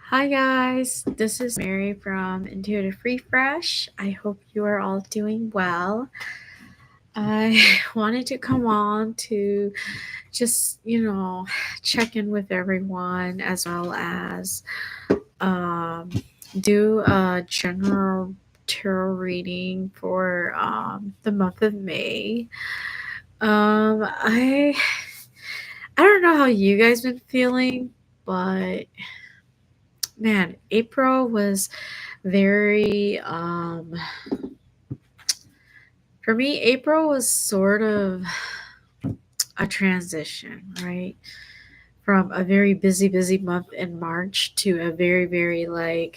Hi guys, this is Mary from Intuitive Refresh. I hope you are all doing well. I wanted to come on to just, check in with everyone as well as um, do a general tarot reading for the month of May. I don't know how you guys been feeling, but man, April was very for me, April was sort of a transition, right? From a very busy month in March to a very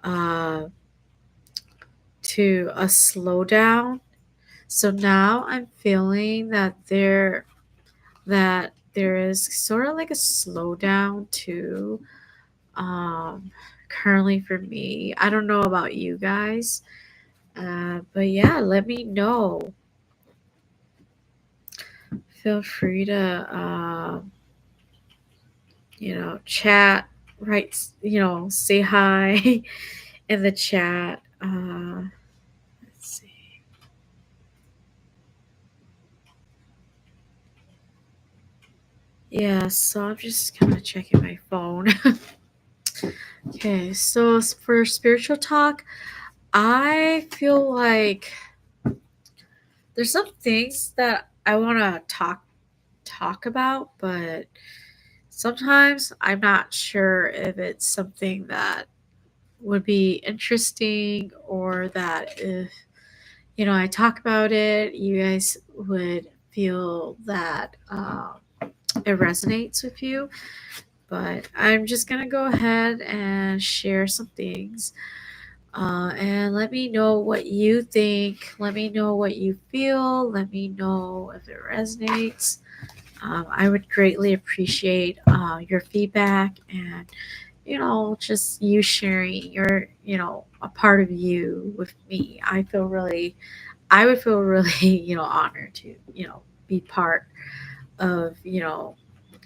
uh to a slowdown. So now I'm feeling that there is sort of like a slowdown too. Currently for me. I don't know about you guys. But yeah, let me know. Feel free to chat, write, say hi in the chat. Let's see. Yeah, so I'm just kind of checking my phone. Okay, so for spiritual talk, I feel like there's some things that I want to talk about, but sometimes I'm not sure if it's something that would be interesting or that if I talk about it, you guys would feel that it resonates with you. But I'm just gonna go ahead and share some things, and let me know what you think. Let me know what you feel. Let me know if it resonates. I would greatly appreciate your feedback and just you sharing your a part of you with me. I would feel really, honored to, be part of,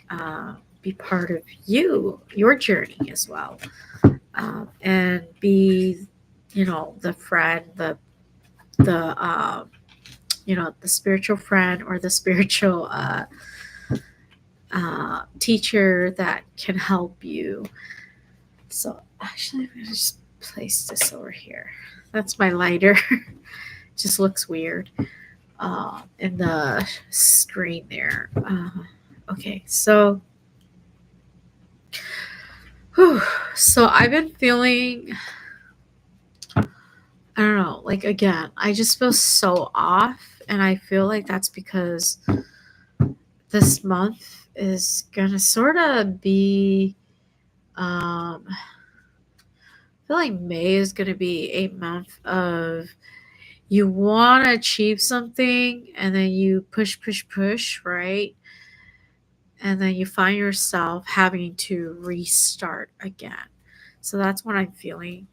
uh, be part of your journey as well, and be, the friend, the spiritual friend or the spiritual teacher that can help you. So actually, I'm gonna just place this over here. That's my lighter. Just looks weird in the screen there. Okay, so whew, so I've been feeling, I don't know, like again, I just feel so off, and I feel like that's because this month is gonna sort of be. I feel like May is gonna be a month of you want to achieve something, and then you push, right? And then you find yourself having to restart again. So that's what I'm feeling.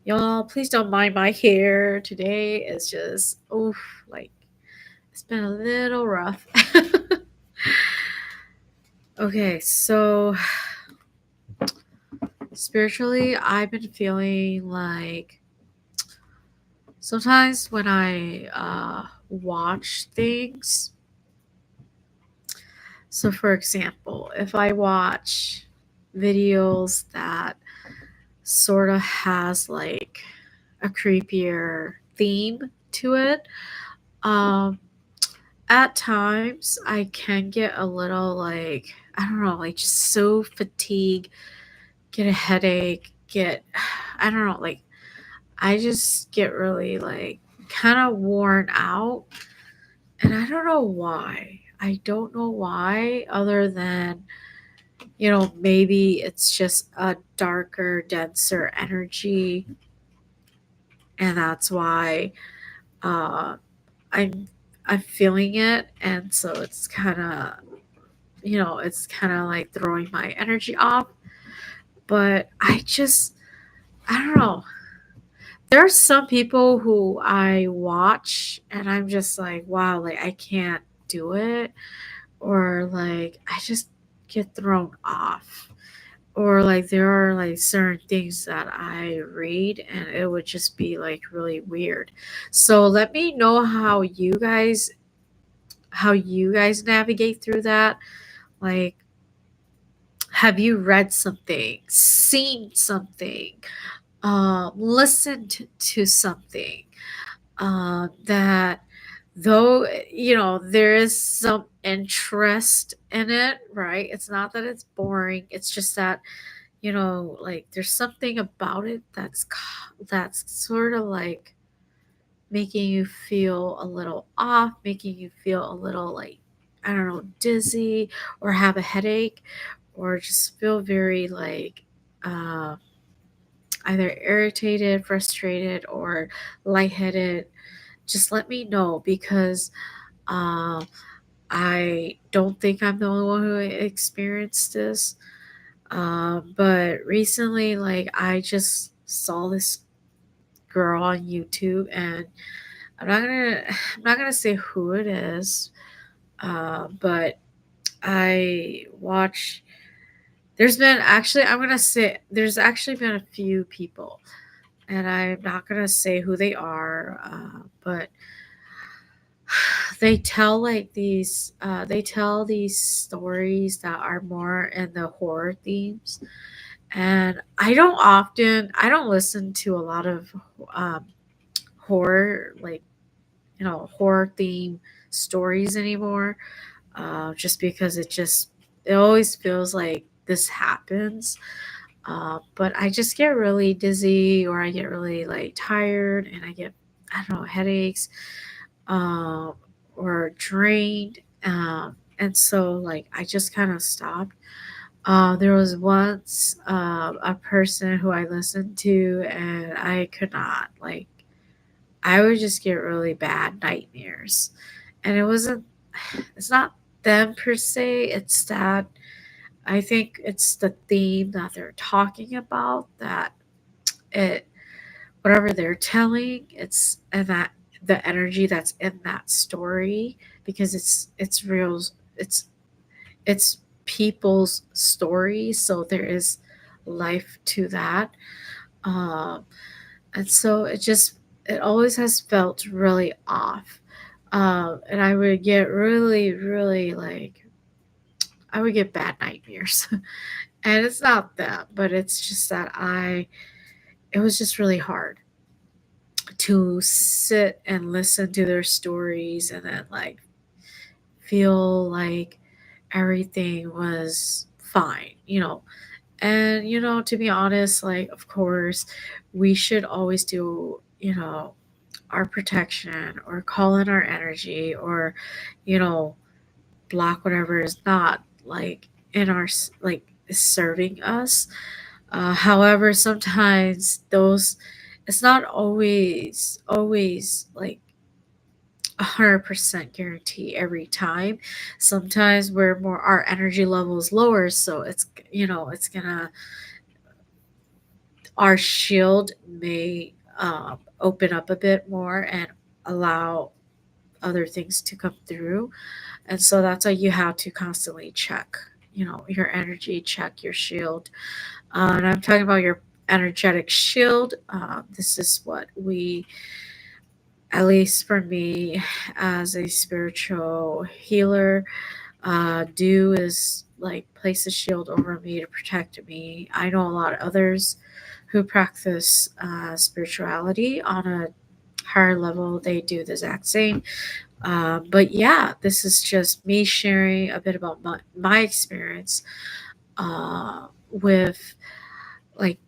Y'all, please don't mind my hair. Today is just, oof, like it's been a little rough. Okay, so spiritually, I've been feeling like sometimes when I watch things. So, for example, if I watch videos that sort of has like a creepier theme to it, um, at times I can get a little like, I don't know, like just so fatigued, get a headache, I don't know, like I just get really like kind of worn out. And I don't know why. I don't know why, other than maybe it's just a darker, denser energy, and that's why uh, I'm I'm feeling it, and so it's kind of like throwing my energy off. But I don't know. There are some people who I watch, and I'm just like, wow, like I can't do it, or like I just get thrown off. or like there are like certain things that I read and it would just be like really weird. So let me know how you guys navigate through that. Like, have you read something, seen something, listened to something that, though there is some interest in it, right? It's not that it's boring, it's just that like there's something about it that's sort of like making you feel a little off, making you feel a little like, I don't know, dizzy, or have a headache, or just feel very like uh, either irritated, frustrated, or lightheaded. Just let me know, because uh, I don't think I'm the only one who experienced this. But recently, like, I just saw this girl on YouTube, and I'm not gonna say who it is, but I watch. There's actually been a few people, and I'm not gonna say who they are, but they tell these stories that are more in the horror themes. And I don't listen to a lot of um, horror, like, horror theme stories anymore, just because it always feels like this happens. But I just get really dizzy, or I get really like tired, and I get, I don't know, headaches, um, or drained. And so, like, I just kind of stopped. There was once a person who I listened to, and I could not, like, I would just get really bad nightmares. And it's not them per se, it's that I think it's the theme that they're talking about, that it, whatever they're telling, and that the energy that's in that story, because it's real, it's it's people's stories, so there is life to that. um and so it always has felt really off. And I would get really, really, like, I would get bad nightmares. And it's not that, but it's just that it was just really hard to sit and listen to their stories, and then, like, feel like everything was fine, And, to be honest, like, of course, we should always do, our protection, or call in our energy, or, you know, block whatever is not, like, like, is serving us. However, sometimes it's not always like 100% guarantee every time. Sometimes our energy level is lower, so it's gonna, our shield may open up a bit more and allow other things to come through. And so that's why you have to constantly check, your energy, check your shield. And I'm talking about your energetic shield. This is what we, at least for me, as a spiritual healer, do, is like place a shield over me to protect me. I know a lot of others who practice spirituality on a higher level, they do the exact same. But yeah, this is just me sharing a bit about my experience with, like,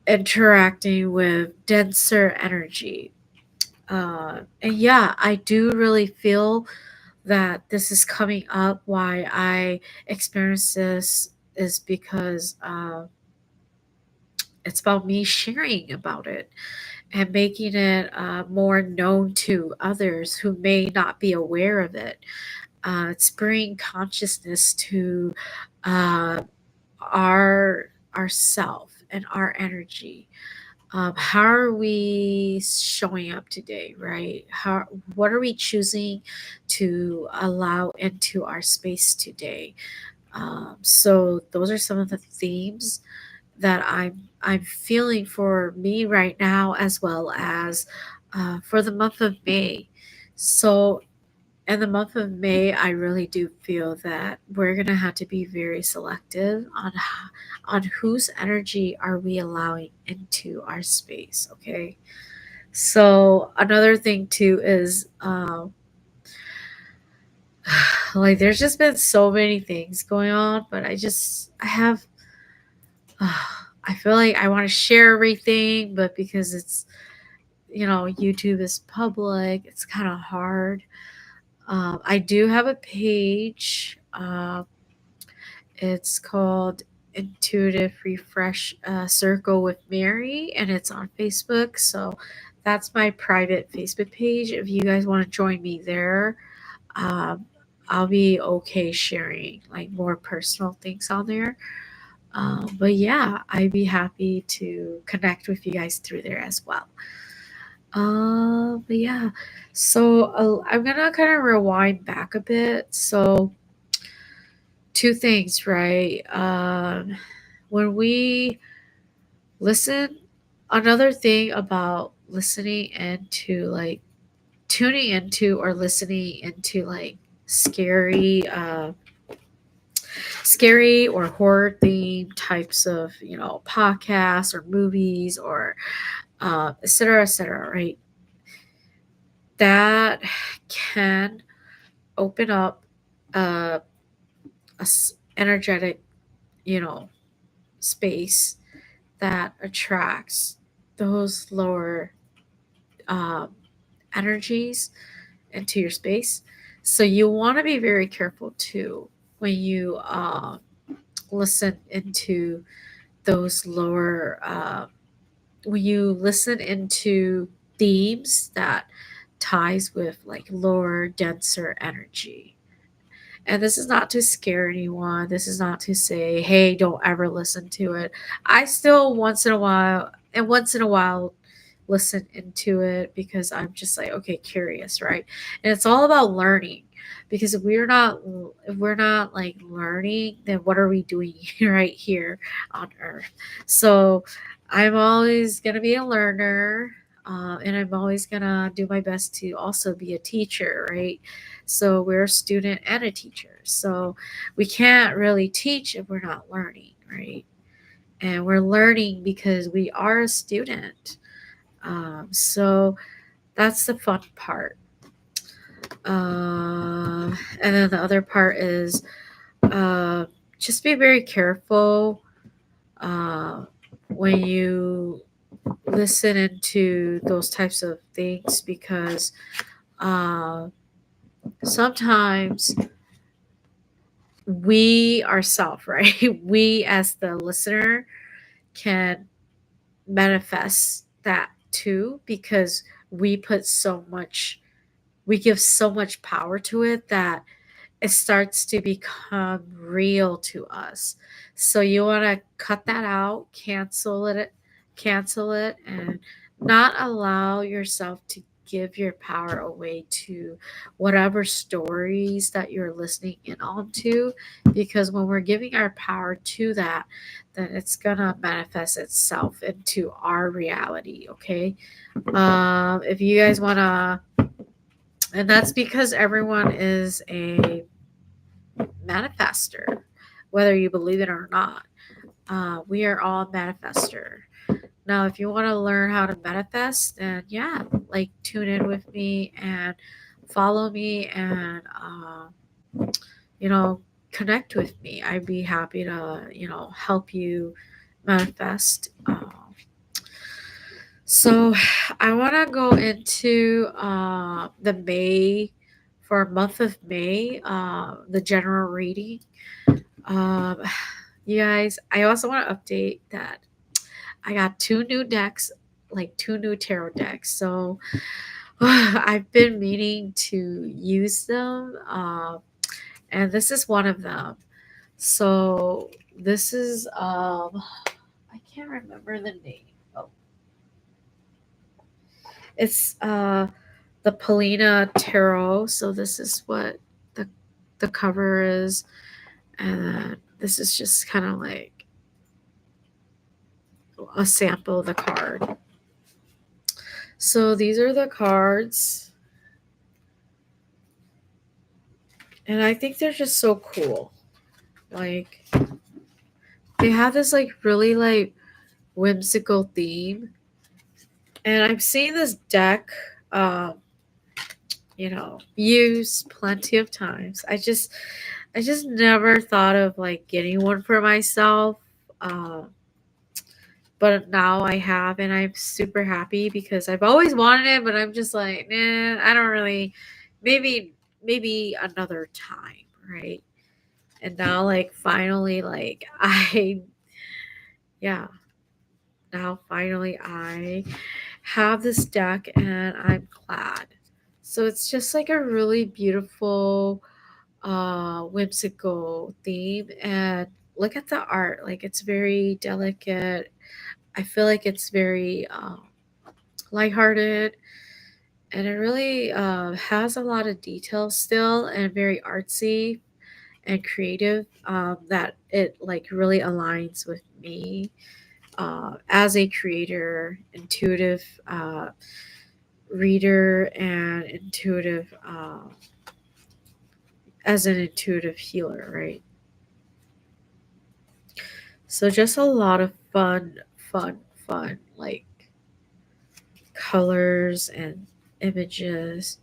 interacting with denser energy. And yeah, I do really feel that this is coming up. Why I experience this is because it's about me sharing about it, and making it more known to others who may not be aware of it. It's bringing consciousness to uh, our self and our energy. How are we showing up today, right? What are we choosing to allow into our space today? So those are some of the themes that I'm feeling for me right now, as well as for the month of May. So in the month of May, I really do feel that we're gonna have to be very selective on on whose energy are we allowing into our space. Okay. So another thing too is like there's just been so many things going on, but I have I feel like I want to share everything, but because it's, YouTube is public, it's kind of hard. I do have a page. It's called Intuitive Refresh Circle with Mary, and it's on Facebook. So that's my private Facebook page. If you guys want to join me there, um, I'll be okay sharing like more personal things on there. But yeah, I'd be happy to connect with you guys through there as well. But yeah, so I'm gonna kind of rewind back a bit. So two things, right? When we listen, another thing about listening into like tuning into or listening into like scary, scary or horror themed types of podcasts or movies or et cetera, right? That can open up uh, energetic, you know, space that attracts those lower um, energies into your space. So you want to be very careful too when you listen into those lower, when you listen into themes that ties with like lower, denser energy. And this is not to scare anyone. This is not to say, hey, don't ever listen to it. I still once in a while listen into it because I'm just like, okay, curious, right? And it's all about learning. Because if we're not like learning, then what are we doing right here on earth? So I'm always gonna be a learner. And I'm always gonna do my best to also be a teacher, right? So we're a student and a teacher. So we can't really teach if we're not learning, right? And we're learning because we are a student. So that's the fun part. And then the other part is uh, just be very careful uh, when you listen into those types of things because uh, sometimes we ourselves, right? We as the listener can manifest that too because we put so much, we give so much power to it that it starts to become real to us. So you want to cut that out, cancel it, and not allow yourself to give your power away to whatever stories that you're listening in on to. Because when we're giving our power to that, then it's gonna manifest itself into our reality. Okay. If you guys wanna, and that's because everyone is a manifester, whether you believe it or not. We are all manifester. Now, if you want to learn how to manifest, then yeah, like tune in with me and follow me and, you know, connect with me. I'd be happy to, help you manifest. So I want to go into the May, for month of May, the general reading. Um, you guys, I also want to update that I got two new decks, like two new tarot decks. So I've been meaning to use them, and this is one of them. So this is I can't remember the name. Oh, it's the Polina Tarot. So this is what the the cover is. And then this is just kind of like a sample of the card. So these are the cards. And I think they're just so cool. Like, they have this like really like whimsical theme. And I've seen this deck used plenty of times. I just never thought of like getting one for myself. Um but now I have, and I'm super happy because I've always wanted it, but I'm just like, nah, I don't really. Maybe another time, right? And now, like, finally, like, yeah, now finally I have this deck, and I'm glad. So it's just like a really beautiful, whimsical theme, and look at the art. Like, it's very delicate. I feel like it's very lighthearted, and it really has a lot of detail still, and very artsy and creative. That it like really aligns with me as a creator, intuitive reader, and intuitive as an intuitive healer, right? So just a lot of fun, like colors and images.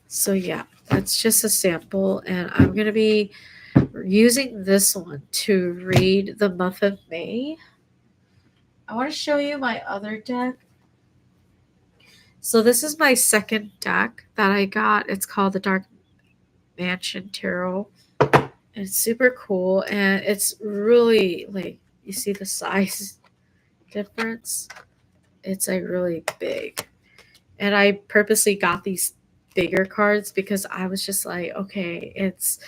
So yeah, that's just a sample, and I'm gonna be using this one to read the month of May. I want to show you my other deck. So this is my second deck that I got. It's called the Dark Mansion Tarot. It's super cool, and it's really like, you see the size difference. It's like really big, and I purposely got these bigger cards because I was just like, okay, it's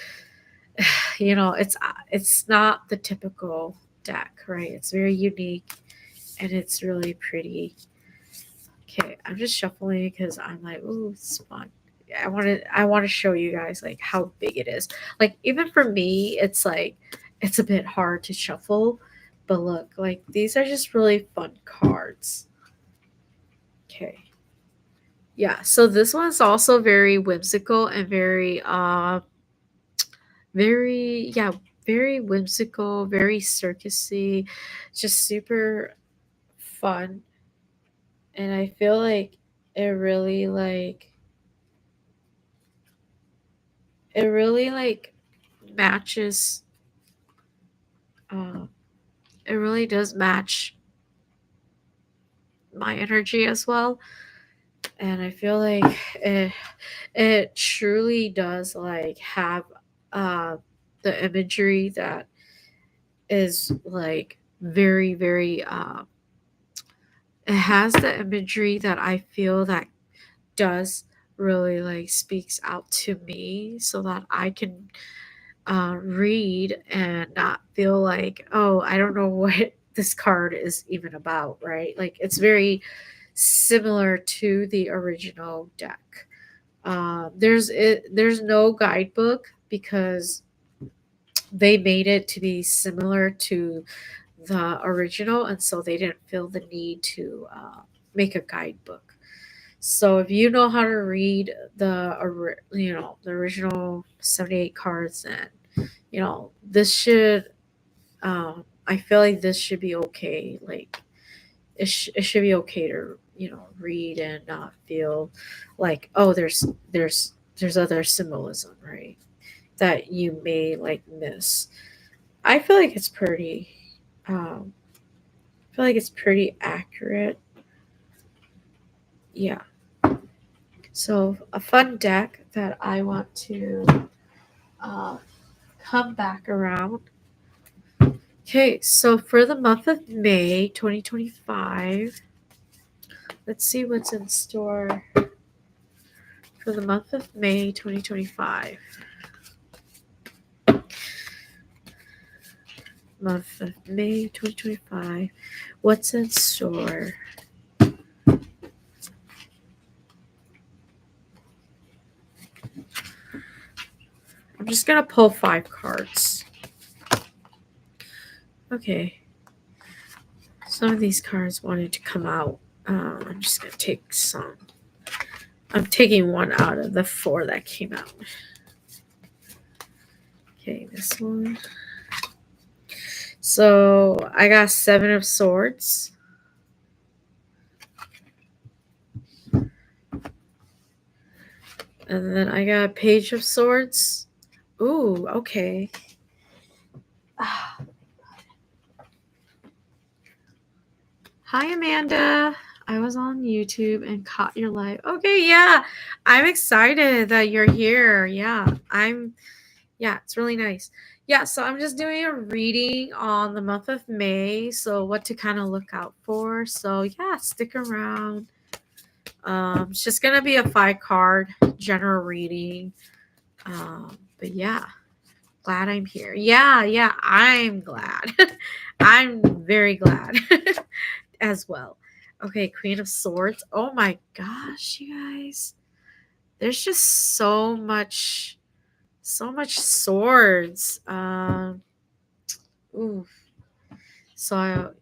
not the typical deck, right? It's very unique, and it's really pretty. Okay, I'm just shuffling because I'm like, ooh, it's fun. I want to show you guys like how big it is. Like, even for me, it's like it's a bit hard to shuffle, but look, like, these are just really fun cards. Okay. Yeah, so this one's also very whimsical and very, yeah, very whimsical, very circusy, just super fun. And I feel like it really like it really like matches uh it really does match my energy as well. And I feel like it truly does like have uh the imagery that is like very it has the imagery that I feel that does really like speaks out to me, so that I can read and not feel like, oh, I don't know what this card is even about, right? Like, it's very similar to the original deck. There's no guidebook because they made it to be similar to the original, and so they didn't feel the need to make a guidebook. So if you know how to read the original 78 cards, then this should I feel like this should be okay. Like, it should be okay to read and not feel like, oh, there's other symbolism, right, that you may like miss. I feel like it's pretty um I feel like it's pretty accurate. Yeah. So a fun deck that I want to uh, come back around. Okay, so for the month of May 2025, let's see what's in store for the month of May 2025. Month of May 2025. What's in store? I'm just gonna pull 5 cards. Okay. Some of these cards wanted to come out. I'm just gonna take some. I'm taking one out of the 4 that came out. Okay, this one. So I got 7 of Swords. And then I got Page of Swords. Ooh, okay. Hi, Amanda. I was on YouTube and caught your live. Okay, yeah. I'm excited that you're here. Yeah, it's really nice. Yeah, so I'm just doing a reading on the month of May. So what to kind of look out for. So yeah, stick around. It's just gonna be a 5-card general reading. But yeah, glad I'm here. Yeah, I'm glad. I'm very glad as well. Okay, Queen of Swords. Oh my gosh, you guys. There's just so much swords. Ooh. So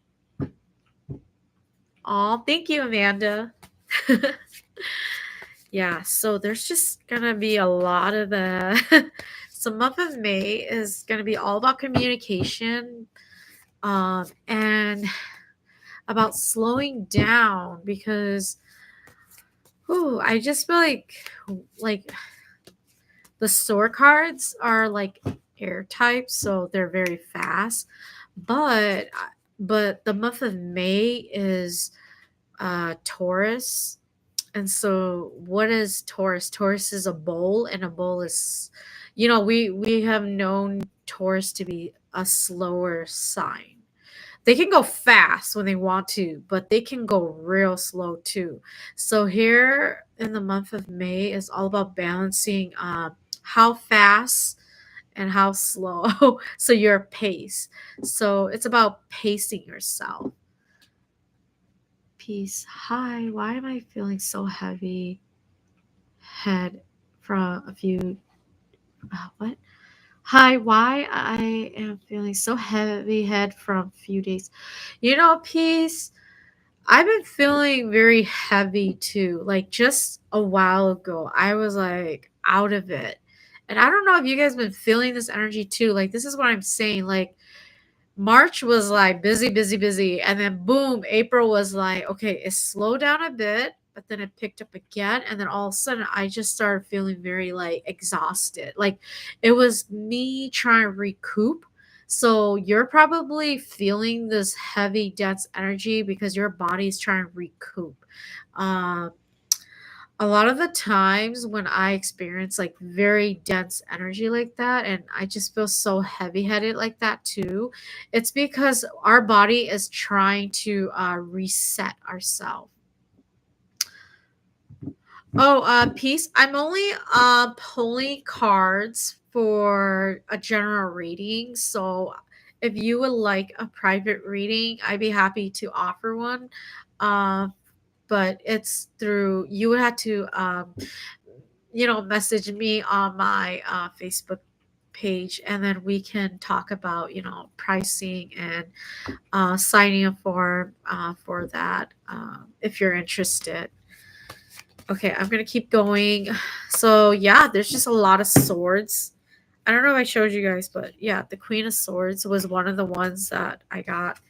thank you, Amanda. Yeah, so there's just gonna be a lot of the so month of May is gonna be all about communication, and about slowing down because I just feel like the sword cards are like air types, so they're very fast. But the month of May is Taurus. And so what is Taurus? Taurus is a bull, and a bull is, we have known Taurus to be a slower sign. They can go fast when they want to, but they can go real slow too. So here in the month of May is all about balancing how fast and how slow. So your pace. So it's about pacing yourself. Peace. Hi, why am I feeling so heavy head from a few what? Hi, why I am feeling so heavy head from a few days. Peace. I've been feeling very heavy too. Like just a while ago, I was like out of it. And I don't know if you guys been feeling this energy too. Like this is what I'm saying. Like March was like busy, busy, busy. And then boom, April was like, okay, it slowed down a bit, but then it picked up again. And then all of a sudden, I just started feeling very like exhausted. Like it was me trying to recoup. So you're probably feeling this heavy, dense energy because your body's trying to recoup. Um, a lot of the times when I experience like very dense energy like that, and I just feel so heavy headed like that too, it's because our body is trying to reset ourselves. Oh, peace. I'm only pulling cards for a general reading. So if you would like a private reading, I'd be happy to offer one. Uh, but it's through you would have to message me on my Facebook page, and then we can talk about pricing and signing a form for that if you're interested. Okay, I'm gonna keep going. So yeah, there's just a lot of swords. I don't know if I showed you guys, but yeah, the Queen of Swords was one of the ones that I got.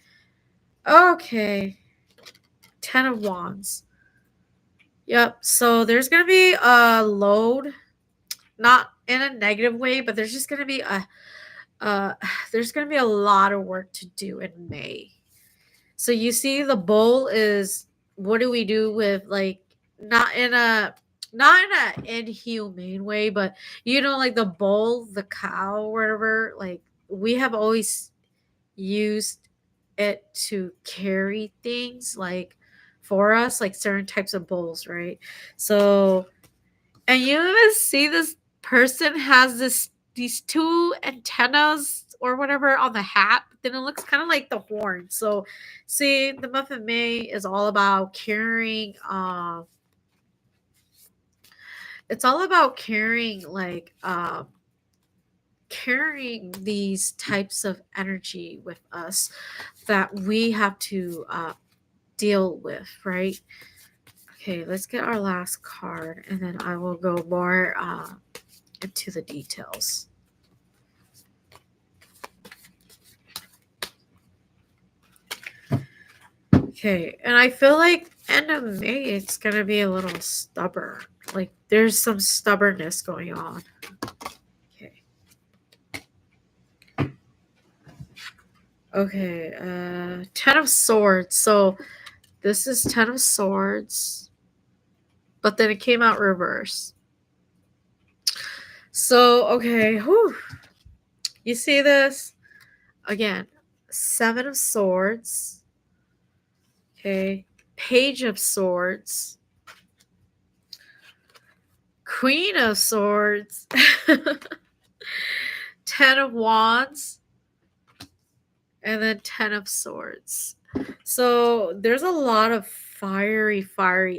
Okay, 10 of Wands. Yep, so there's gonna be a load, not in a negative way, but there's just gonna be uh there's gonna be a lot of work to do in May. So you see the bowl is, what do we do with, like, not in a inhumane way, but like the bull, the cow, whatever, like we have always used it to carry things like for us, like certain types of bowls, right? So, and you even see this person has these 2 antennas or whatever on the hat, but then it looks kind of like the horn. So see, the month of May is all about carrying it's all about carrying like carrying these types of energy with us that we have to deal with, right? Okay, let's get our last card and then I will go more into the details. Okay, and I feel like end of May it's gonna be a little stubborn. Like there's some stubbornness going on. Okay. Okay, Ten of Swords. So this is Ten of Swords, but then it came out reverse. So, okay, whew. You see this? Again, Seven of Swords. Okay, Page of Swords. Queen of Swords. Ten of Wands. And then Ten of Swords. So there's a lot of fiery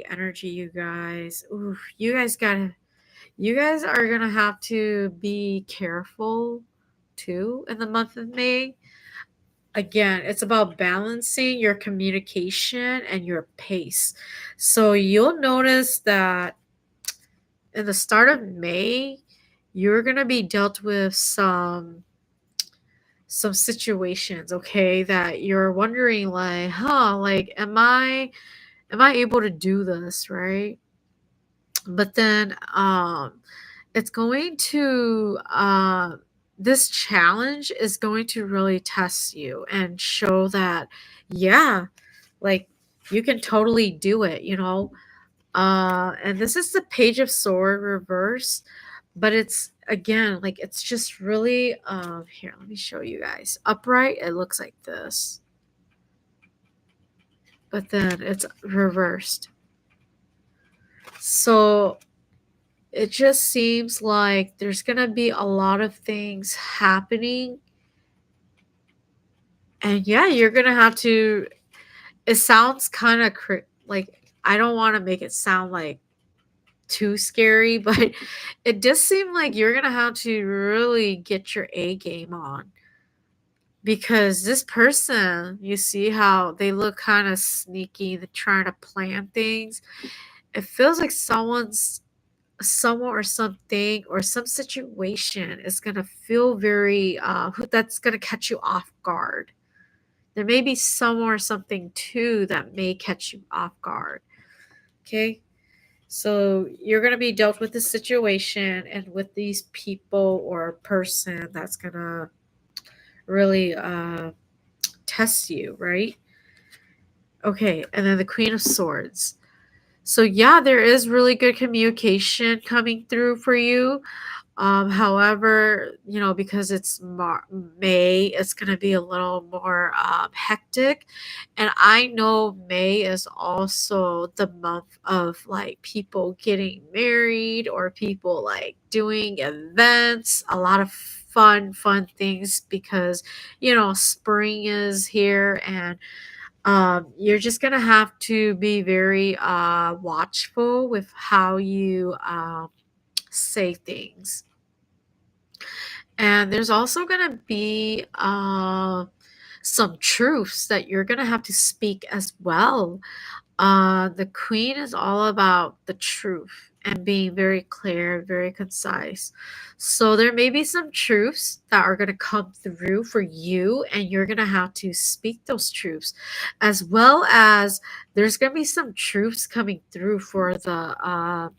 energy, you guys. Ooh, you guys are gonna have to be careful too in the month of May. Again, it's about balancing your communication and your pace. So you'll notice that in the start of May, you're gonna be dealt with some situations, okay, that you're wondering like, like am I able to do this, right? But then it's going to this challenge is going to really test you and show that yeah, like you can totally do it, and this is the Page of Sword reverse, but it's again like it's just really here, let me show you guys. Upright, it looks like this, but then it's reversed. So it just seems like there's going to be a lot of things happening. And yeah, you're going to have to. It sounds kind of like I don't want to make it sound like too scary, but it does seem like you're going to have to really get your A game on. Because this person, you see how they look kind of sneaky, they're trying to plan things. It feels like someone or something or some situation is going to feel very that's going to catch you off guard. There may be someone or something too that may catch you off guard. Okay, so you're going to be dealt with this situation and with these people or person that's going to really test you, right? Okay, and then the Queen of Swords. So yeah, there is really good communication coming through for you. However, because it's May, it's going to be a little more hectic. And I know May is also the month of like people getting married or people like doing events, a lot of fun things because, spring is here and you're just going to have to be very watchful with how you say things. And there's also going to be some truths that you're going to have to speak as well. The Queen is all about the truth and being very clear, very concise. So there may be some truths that are going to come through for you, and you're going to have to speak those truths, as well as there's going to be some truths coming through for the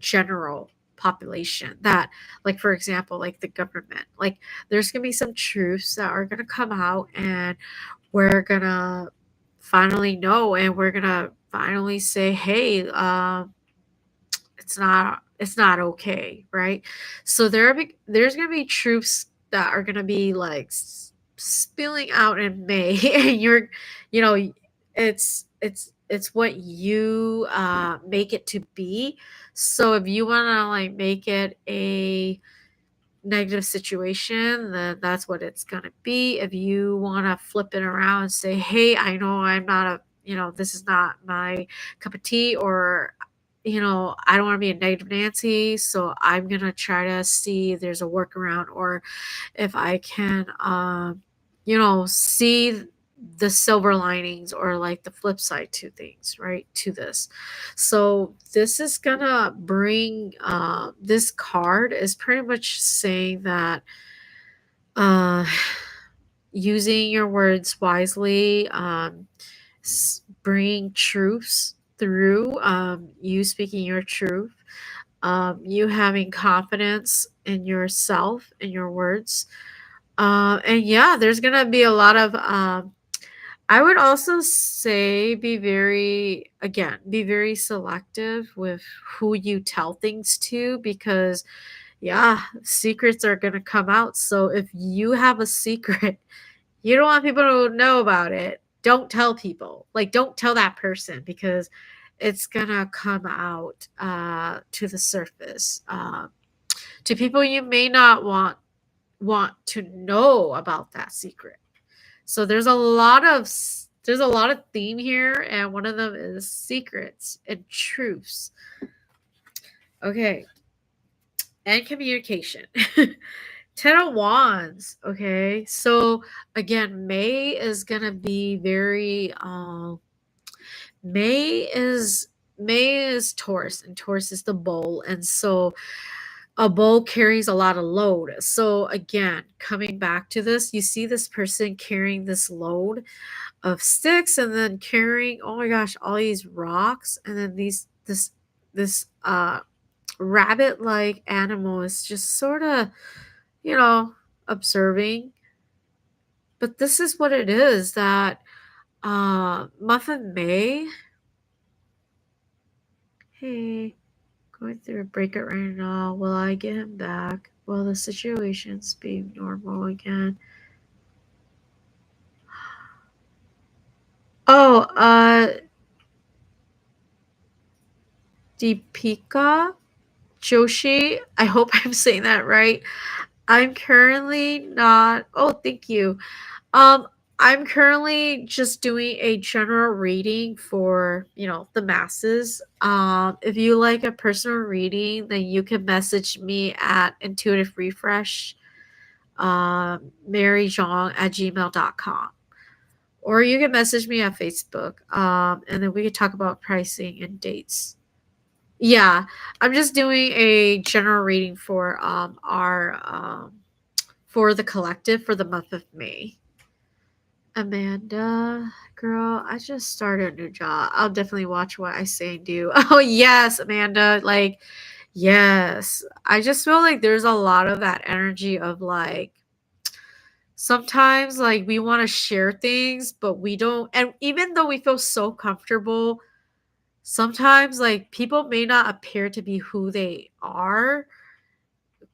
general population that, like, for example, like the government, like there's going to be some truths that are going to come out, and we're going to finally know, and we're going to finally say, hey, it's not okay, right? So there's going to be truths that are going to be like spilling out in May and you know it's what you make it to be. So if you want to like make it a negative situation, then that's what it's going to be. If you want to flip it around and say, hey, I know I'm not this is not my cup of tea, or I don't want to be a negative Nancy, so I'm gonna try to see if there's a workaround, or if I can, see the silver linings, or like the flip side to things, right? To this. So this is gonna bring, this card is pretty much saying that, uh, using your words wisely, bring truths through, you speaking your truth, you having confidence in yourself and your words. And yeah, there's gonna be a lot of, I would also say, be very selective with who you tell things to, because yeah, secrets are gonna come out. So if you have a secret, you don't want people to know about it, don't tell people. Like, don't tell that person, because it's gonna come out, to the surface, to people you may not want to know about that secret. So there's a lot of theme here, and one of them is secrets and truths. Okay, and communication. Ten of Wands. Okay, so again, May is Taurus, and Taurus is the bowl, and so a bowl carries a lot of load. So again, coming back to this, you see this person carrying this load of sticks, and then carrying, oh my gosh, all these rocks, and then this rabbit like animal is just sort of, you know observing. But this is what it is, that month of May. Hey, going through a breakup right now. Will I get him back? Will the situations be normal again? Oh, Deepika Joshi. I hope I'm saying that right. I'm currently not. Oh, thank you. Um, I'm currently just doing a general reading for, the masses. If you like a personal reading, then you can message me at Intuitive Refresh, maryjean at gmail.com. Or you can message me on Facebook, and then we can talk about pricing and dates. Yeah, I'm just doing a general reading for, for the collective for the month of May. Amanda, girl, I just started a new job. I'll definitely watch what I say and do. Oh, yes, Amanda. Like, yes. I just feel like there's a lot of that energy of like, sometimes like we want to share things, but we don't. And even though we feel so comfortable, sometimes like people may not appear to be who they are,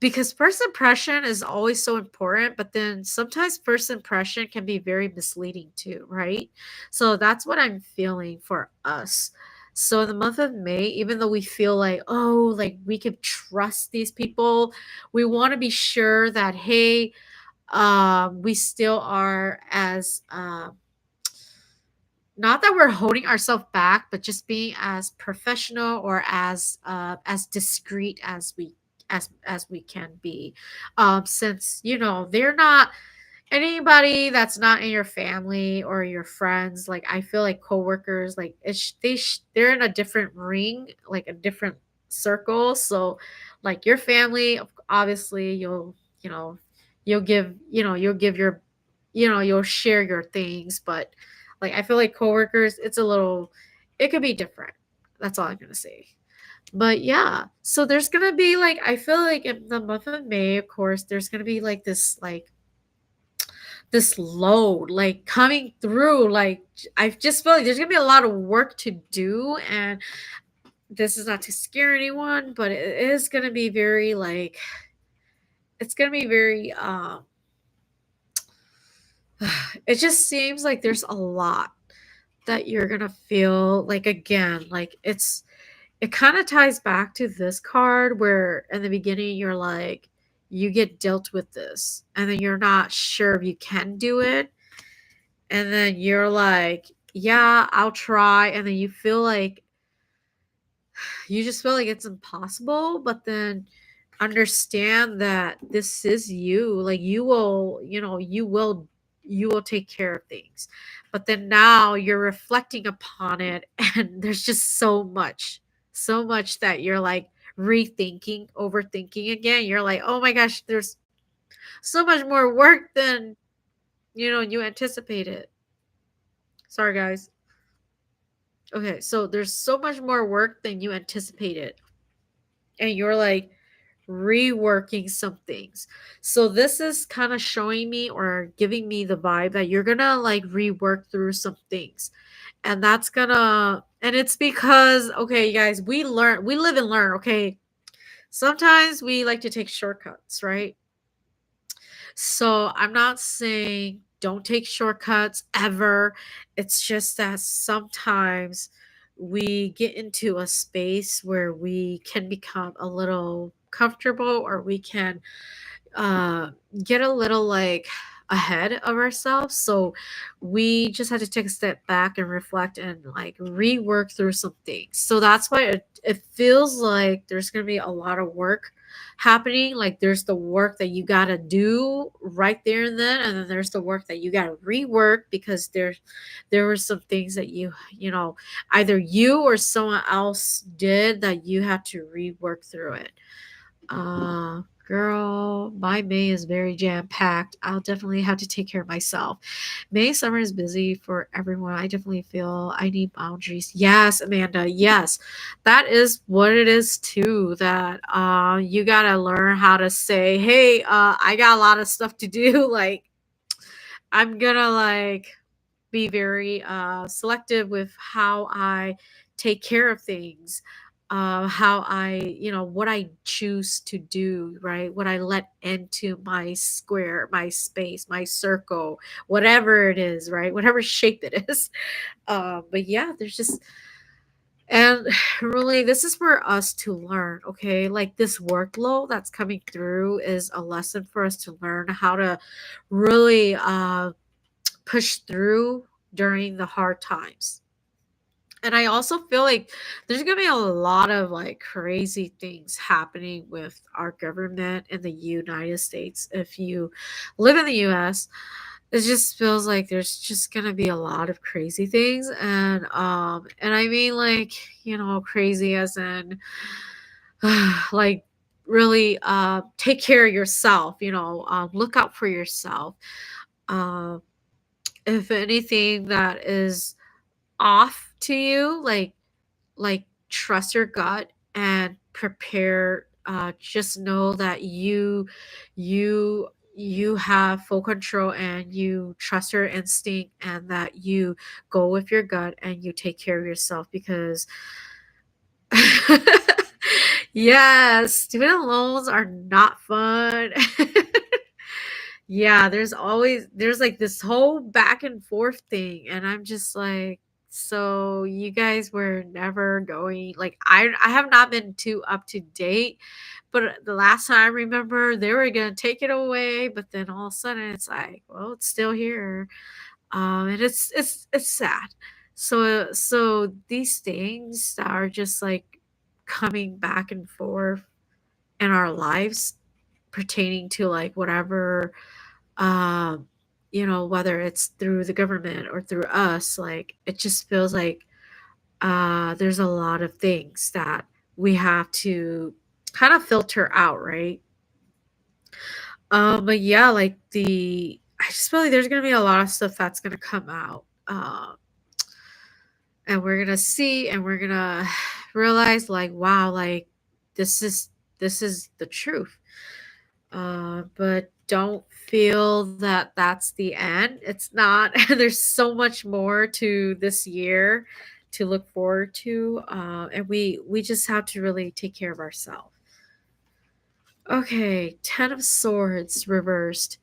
because first impression is always so important, but then sometimes first impression can be very misleading too, right? So that's what I'm feeling for us. So in the month of May, even though we feel like, oh, like we could trust these people, we want to be sure that, hey, we still are as, not that we're holding ourselves back, but just being as professional, or as discreet as we can be, since they're not anybody that's not in your family or your friends. Like, I feel like coworkers, like they're in a different ring, like a different circle. So like your family, obviously you know you'll give your, you'll share your things. But like, I feel like coworkers, it could be different. That's all I'm gonna say. But yeah, so there's gonna be like, I feel like in the month of May, of course, there's gonna be like this load like coming through. Like, I just feel like there's gonna be a lot of work to do, and this is not to scare anyone, but it is gonna be very like, it's gonna be very, it just seems like there's a lot that you're gonna feel like. Again, like, it kind of ties back to this card, where in the beginning you're like, you get dealt with this, and then you're not sure if you can do it, and then you're like, yeah, I'll try, and then you feel like you just feel like it's impossible, but then understand that this is you. Like you will, you will take care of things. But then now you're reflecting upon it and there's just so much that you're like rethinking, overthinking again. You're like, "Oh my gosh, there's so much more work than, you anticipated." Sorry guys. Okay, so there's so much more work than you anticipated. And you're like reworking some things. So this is kind of showing me or giving me the vibe that you're gonna like rework through some things. And that's gonna, and it's because, okay, you guys, we live and learn, okay? Sometimes we like to take shortcuts, right? So I'm not saying don't take shortcuts ever. It's just that sometimes we get into a space where we can become a little comfortable, or we can uh, get a little like ahead of ourselves. So we just had to take a step back and reflect and like rework through some things. So that's why it feels like there's going to be a lot of work happening. Like there's the work that you got to do right there and then. And then there's the work that you got to rework because there were some things that either you or someone else did that you had to rework through it. Girl, my May is very jam packed. I'll definitely have to take care of myself. May summer is busy for everyone. I definitely feel I need boundaries. Yes, Amanda. Yes, that is what it is too. That you gotta learn how to say, "Hey, I got a lot of stuff to do." Like I'm gonna like be very selective with how I take care of things, how what I choose to do, right? What I let into my square, my space, my circle, whatever it is, right? Whatever shape it is. But yeah, there's just, and really, this is for us to learn, okay? Like this workload that's coming through is a lesson for us to learn how to really push through during the hard times. And I also feel like there's going to be a lot of like crazy things happening with our government in the United States. If you live in the US, it just feels like there's just going to be a lot of crazy things, and I mean like, crazy as in like really take care of yourself, look out for yourself. Um if anything that is off to you, like trust your gut and prepare. Just know that you have full control and you trust your instinct, and that you go with your gut and you take care of yourself because yes, student loans are not fun. Yeah, there's like this whole back and forth thing, and I'm just like, so you guys were never going, like I have not been too up to date, but the last time I remember they were gonna take it away, but then all of a sudden it's like, well, it's still here. And it's sad. So these things that are just like coming back and forth in our lives pertaining to like whatever, um whether it's through the government or through us, like it just feels like there's a lot of things that we have to kind of filter out, right? But yeah, like I just feel like there's gonna be a lot of stuff that's gonna come out, and we're gonna see and we're gonna realize like, wow, like this is this is the truth. But don't feel that that's the end. It's not. There's so much more to this year to look forward to, and we just have to really take care of ourselves. Okay, Ten of Swords reversed.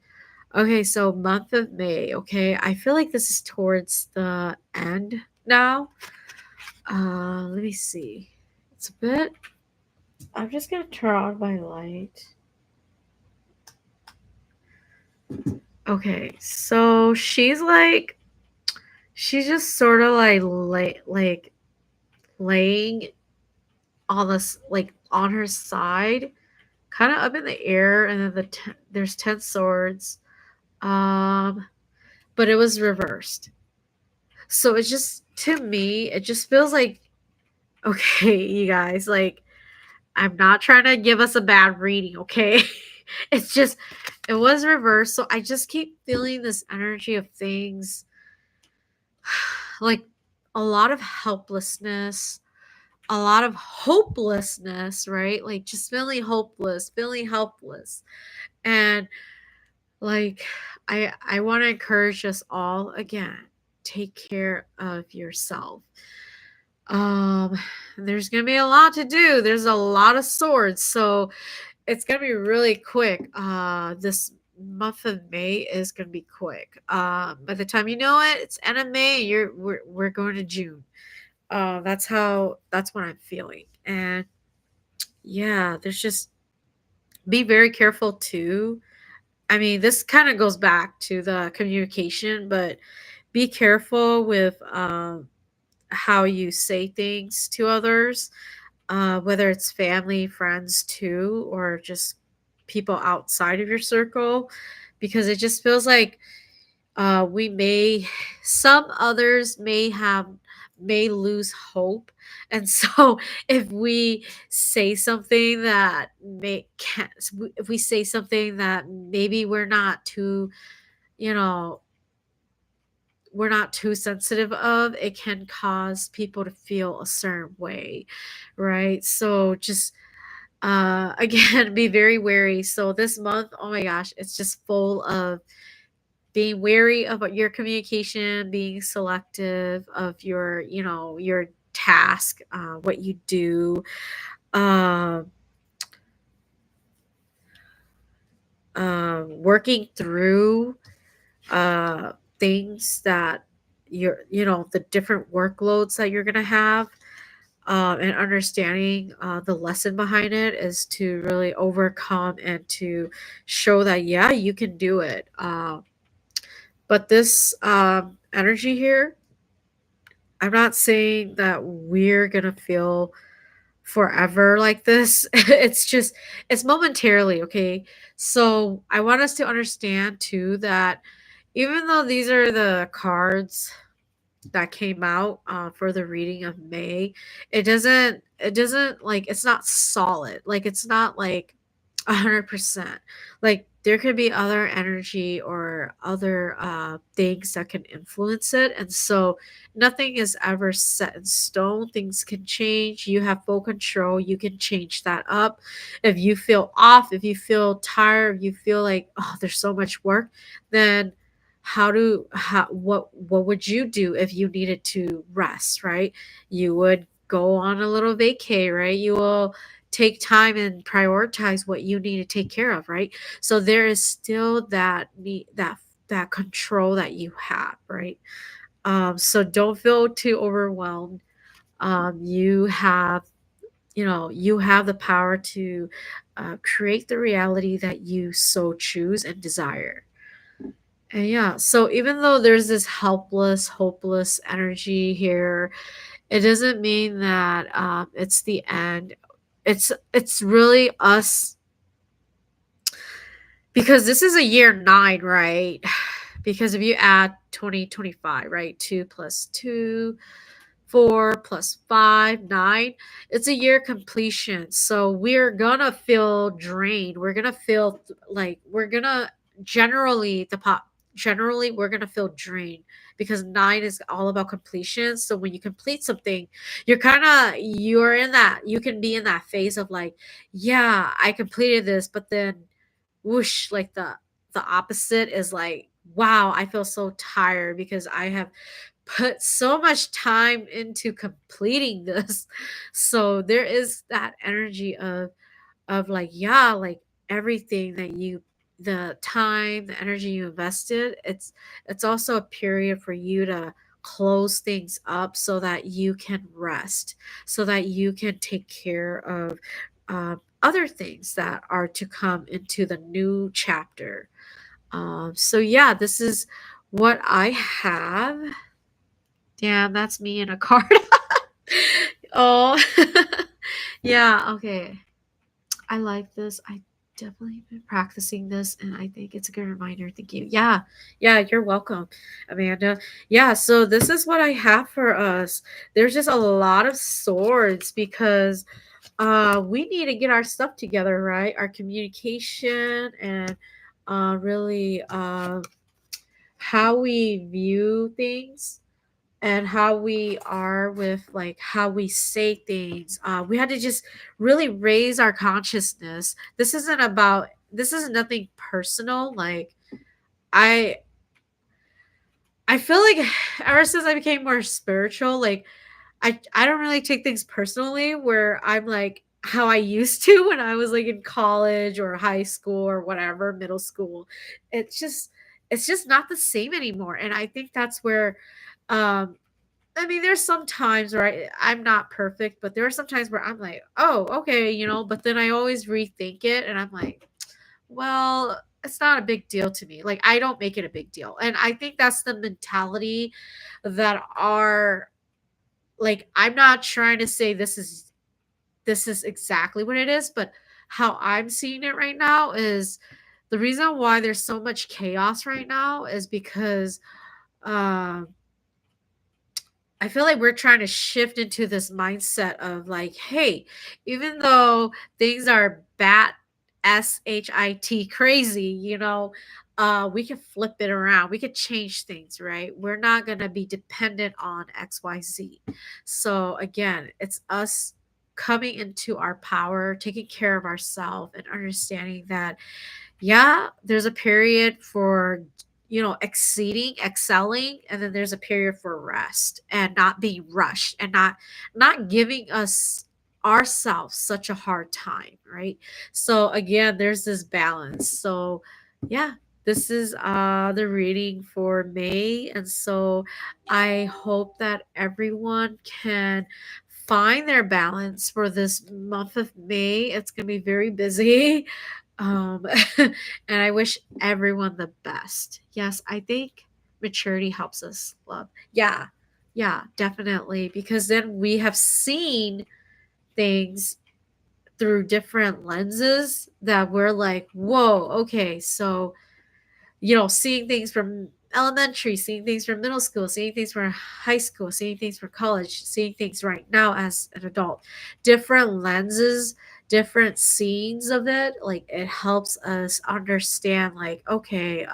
Okay, so month of May. Okay, I feel like this is towards the end now. Let me see. It's a bit. I'm just gonna turn on my light. Okay, so she's just sort of like laying on this, like on her side, kind of up in the air, and then there's 10 swords. Um, but it was reversed. So it's just, to me, it just feels like, okay, you guys, like, I'm not trying to give us a bad reading, okay? It's just, it was reversed. So I just keep feeling this energy of things like a lot of helplessness, a lot of hopelessness, right? Like just feeling hopeless, feeling helpless. And like I want to encourage us all again, take care of yourself. Um there's going to be a lot to do. There's a lot of swords. So it's going to be really quick. This month of May is going to be quick. By the time you know it, it's end of May, we're going to June. That's what I'm feeling. And yeah, there's just, be very careful too. I mean, this kind of goes back to the communication, but be careful with how you say things to others, whether it's family, friends too, or just people outside of your circle, because it just feels like we may, some others may lose hope. And so if we say something that may can't, if we say something that maybe you know we're not too sensitive of, it can cause people to feel a certain way, right? So just again, be very wary. So this month, oh my gosh, it's just full of being wary of your communication, being selective of your task, what you do, um, working through uh, things that the different workloads that you're gonna have, and understanding the lesson behind it is to really overcome and to show that, yeah, you can do it. But this energy here, I'm not saying that we're gonna feel forever like this. It's just, it's momentarily, okay? So I want us to understand too that even though these are the cards that came out for the reading of May, it doesn't like, it's not solid. Like it's not like 100%. Like there could be other energy or other things that can influence it, and so nothing is ever set in stone. Things can change. You have full control. You can change that up. If you feel off, if you feel tired, if you feel like, oh, there's so much work, then what would you do if you needed to rest, right? You would go on a little vacay, right? You will take time and prioritize what you need to take care of, right? So there is still that need, that control that you have, right? So don't feel too overwhelmed. You have, you have the power to create the reality that you so choose and desire. And yeah, so even though there's this helpless, hopeless energy here, it doesn't mean that it's the end. It's really us, because this is a year 9, right? Because if you add 2025, right? 2 plus 2, 4 plus 5, 9. It's a year completion. So we're gonna feel drained. We're gonna feel like we're gonna generally the pop generally we're gonna feel drained, because 9 is all about completion. So when you complete something, you're in that, you can be in that phase of like, yeah, I completed this, but then whoosh, like the opposite is like, wow, I feel so tired because I have put so much time into completing this. So there is that energy of like, yeah, like everything that you, the time, the energy you invested, it's also a period for you to close things up so that you can rest, so that you can take care of other things that are to come into the new chapter. So yeah, this is what I have. Damn, that's me in a card. Oh. Yeah, okay. I like this. I definitely been practicing this, and I think it's a good reminder. Thank you. Yeah, yeah, you're welcome, Amanda. Yeah, so this is what I have for us. There's just a lot of swords because we need to get our stuff together, right? Our communication and really how we view things and how we are with like how we say things. We had to just really raise our consciousness. This isn't nothing personal. Like I I feel like ever since I became more spiritual, like I don't really take things personally where I'm like how I used to when I was like in college or high school or whatever, middle school. It's just it's just not the same anymore. And I think that's where um I mean, there's some times where I'm not perfect, but there are some times where I'm like, oh, okay, but then I always rethink it and I'm like, well, it's not a big deal to me. Like, I don't make it a big deal. And I think that's the mentality that are like, I'm not trying to say this is exactly what it is, but how I'm seeing it right now is the reason why there's so much chaos right now is because um I feel like we're trying to shift into this mindset of like, hey, even though things are shit crazy, we can flip it around. We could change things, right? We're not gonna be dependent on XYZ. So again, it's us coming into our power, taking care of ourselves, and understanding that yeah, there's a period for, excelling, and then there's a period for rest and not being rushed and not giving us ourselves such a hard time, right? So again, there's this balance. So yeah, this is the reading for May, and so I hope that everyone can find their balance for this month of May. It's going to be very busy. Um, and I wish everyone the best. Yes, I think maturity helps us love. Yeah, yeah, definitely. Because then we have seen things through different lenses that we're like, whoa, okay, so seeing things from elementary, seeing things from middle school, seeing things from high school, seeing things from college, seeing things right now as an adult, different lenses, different scenes of it. Like it helps us understand, like, okay,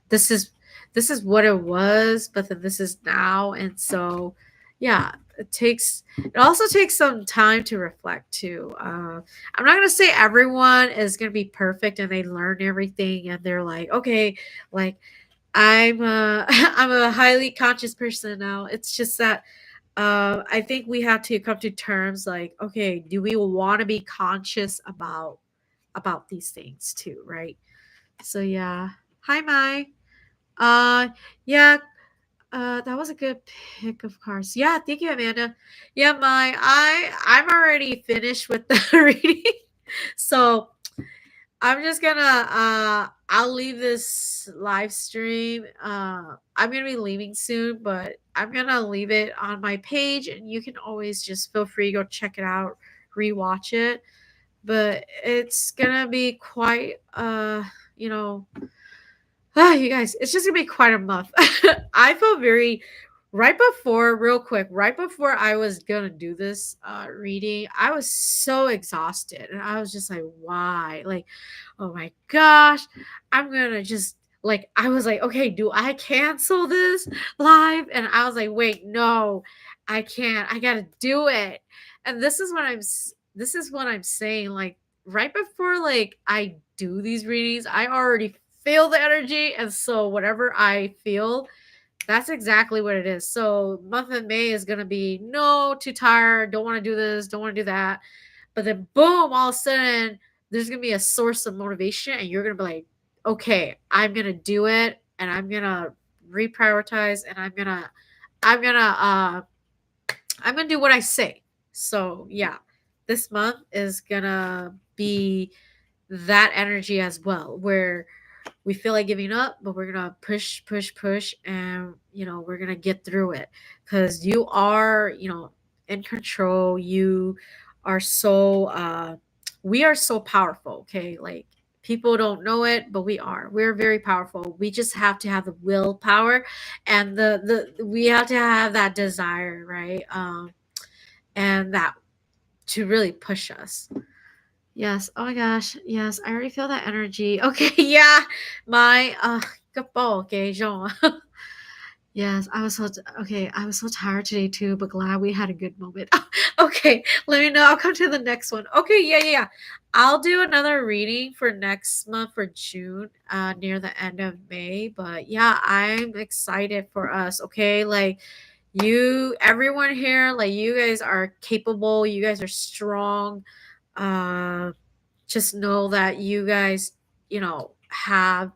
this is this is what it was, but then this is now, and so yeah, it also takes some time to reflect too. I'm not gonna say everyone is gonna be perfect and they learn everything and they're like, okay, like I'm a I'm a highly conscious person now. It's just that I think we have to come to terms like, okay, do we want to be conscious about these things too, right? So yeah. Hi, Mai. Yeah, that was a good pick of cars. Yeah, thank you, Amanda. Yeah, I'm already finished with the reading. So I'm just gonna I'll leave this live stream. I'm gonna be leaving soon, but I'm gonna leave it on my page and you can always just feel free to go check it out, rewatch it. But it's gonna be quite you know you guys, it's just gonna be quite a month. I felt very right before, real quick, right before I was gonna do this reading, I was so exhausted, and I was just like, why? Like, oh my gosh, I'm gonna just like I was like, okay, do I cancel this live? And I was like, wait, no, I can't. I gotta do it. And this is what I'm saying. Like right before like I do these readings, I already feel the energy, and so whatever I feel, that's exactly what it is. So month of May is gonna be no, too tired, don't want to do this, don't want to do that. But then boom, all of a sudden there's gonna be a source of motivation, and you're gonna be like, okay, I'm gonna do it, and I'm gonna reprioritize, and I'm gonna I'm gonna do what I say. So yeah, this month is gonna be that energy as well, where we feel like giving up, but we're gonna push, push, push, and we're gonna get through it because you are, in control. You are so we are so powerful, okay? Like people don't know it, but we are. We're very powerful. We just have to have the willpower and the we have to have that desire, right? And that to really push us. Yes. Oh my gosh. Yes, I already feel that energy. Okay, yeah. My kapal, okay, Jean. Yes, okay. I was so tired today too, but glad we had a good moment. Okay, let me know. I'll come to the next one. Okay, yeah, yeah, yeah. I'll do another reading for next month for June, near the end of May. But yeah, I'm excited for us. Okay, like everyone here, like you guys are capable. You guys are strong. Uh, just know that you guys, have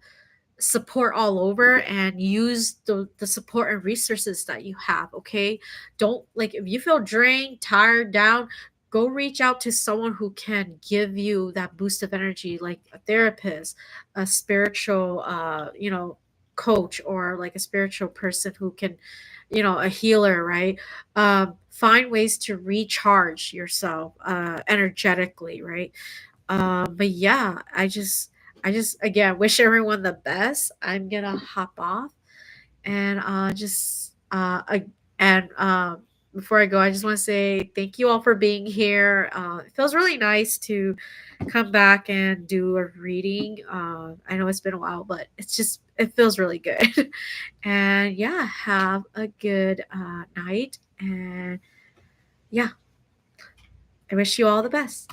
support all over and use the support and resources that you have. Okay, don't, like, if you feel drained, tired, down, go reach out to someone who can give you that boost of energy, like a therapist, a spiritual coach, or like a spiritual person who can, a healer, right? Find ways to recharge yourself energetically, right? But yeah, I just again wish everyone the best. I'm gonna hop off and just and before I go, I just want to say thank you all for being here. It feels really nice to come back and do a reading. I know it's been a while, but it feels really good. And yeah, have a good night. And yeah, I wish you all the best.